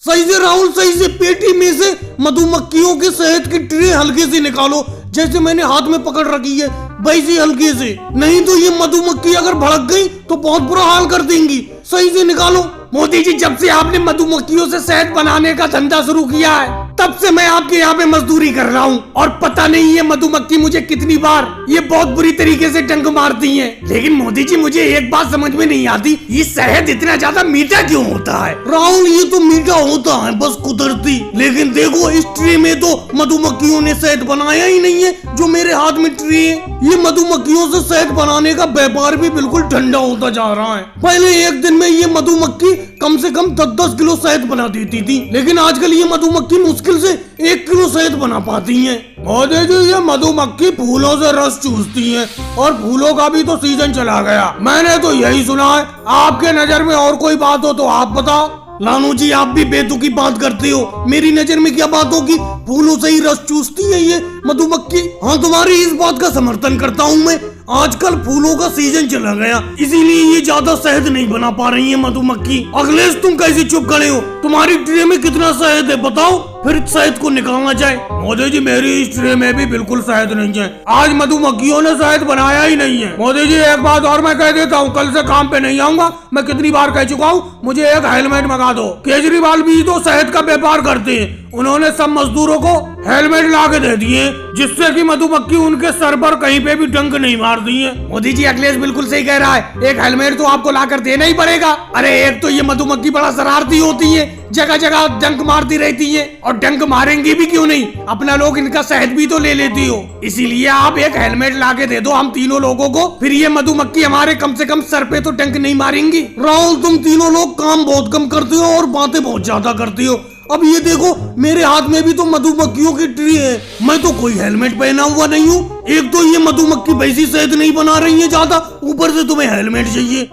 सही से राहुल, सही से पेटी में से मधुमक्खियों के शहद की ट्रे हल्के से निकालो, जैसे मैंने हाथ में पकड़ रखी है वैसे हल्के से, नहीं तो ये मधुमक्खी अगर भड़क गई तो बहुत बुरा हाल कर देंगी। सही से निकालो। मोदी जी, जब से आपने मधुमक्खियों से शहद बनाने का धंधा शुरू किया है तब से मैं आपके यहाँ पे मजदूरी कर रहा हूँ, और पता नहीं ये मधुमक्खी मुझे कितनी बार ये बहुत बुरी तरीके से डंक मारती है। लेकिन मोदी जी, मुझे एक बात समझ में नहीं आती, ये शहद इतना ज्यादा मीठा क्यों होता है? राहुल, ये तो मीठा होता है बस कुदरती, लेकिन देखो इस ट्रे में तो मधुमक्खियों ने शहद बनाया ही नहीं है जो मेरे हाथ में ट्रे है। ये मधुमक्खियों से शहद बनाने का व्यापार भी बिल्कुल ठंडा होता जा रहा है। पहले एक दिन में ये मधुमक्खी कम से कम 10-10 किलो शहद बना देती थी, लेकिन आजकल ये मधुमक्खी मुश्किल से 1 किलो शहद बना पाती है। मोदी जी, ये मधुमक्खी फूलों से रस चूसती है और फूलों का भी तो सीजन चला गया। मैंने तो यही सुना है, आपके नजर में और कोई बात हो तो आप बताओ। लानू जी, आप भी बेतुकी बात करते हो, मेरी नजर में क्या बात होगी? फूलों से ही रस चूसती है ये मधुमक्खी। हाँ, तुम्हारी इस बात का समर्थन करता हूँ मैं। आजकल फूलों का सीजन चला गया, इसीलिए ये ज्यादा शहद नहीं बना पा रही है मधुमक्खी। अखिलेश, तुम कैसे चुप खड़े हो? तुम्हारी ट्रे में कितना शहद है बताओ, फिर शहद को निकालना चाहे। मोदी जी, मेरी इस ट्रे में भी बिल्कुल शहद नहीं है, आज मधुमक्खियों ने शहद बनाया ही नहीं है। मोदी जी, एक बात और मैं कह देता हूँ, कल से काम पे नहीं आऊंगा। मैं कितनी बार कह चुका हूँ, मुझे एक हेलमेट मंगा दो। केजरीवाल भी तो शहद का व्यापार करते हैं, उन्होंने सब मजदूरों को हेलमेट ला के दे दिए जिससे कि मधुमक्खी उनके सर पर कहीं पे भी डंक नहीं मारती है। मोदी जी, अखिलेश बिल्कुल सही कह रहा है, एक हेलमेट तो आपको ला कर देना ही पड़ेगा। अरे एक तो ये मधुमक्खी बड़ा शरारती होती है, जगह जगह डंक मारती रहती है, और डंक मारेंगी भी क्यों नहीं, अपना लोग इनका शहद भी तो ले लेती हो। इसीलिए आप एक हेलमेट ला के दे दो हम तीनों लोगों को, फिर ये मधुमक्खी हमारे कम से कम सर पे तो डंक नहीं मारेंगी। राहुल, तुम तीनों लोग काम बहुत कम करते हो और बातें बहुत ज्यादा करती हो। अब ये देखो, मेरे हाथ में भी तो मधुमक्खियों की ट्री है, मैं तो कोई हेलमेट पहना हुआ नहीं हूँ। एक तो ये मधुमक्खी वैसी शहद नहीं बना रही है ज्यादा, ऊपर से तुम्हें हेलमेट चाहिए।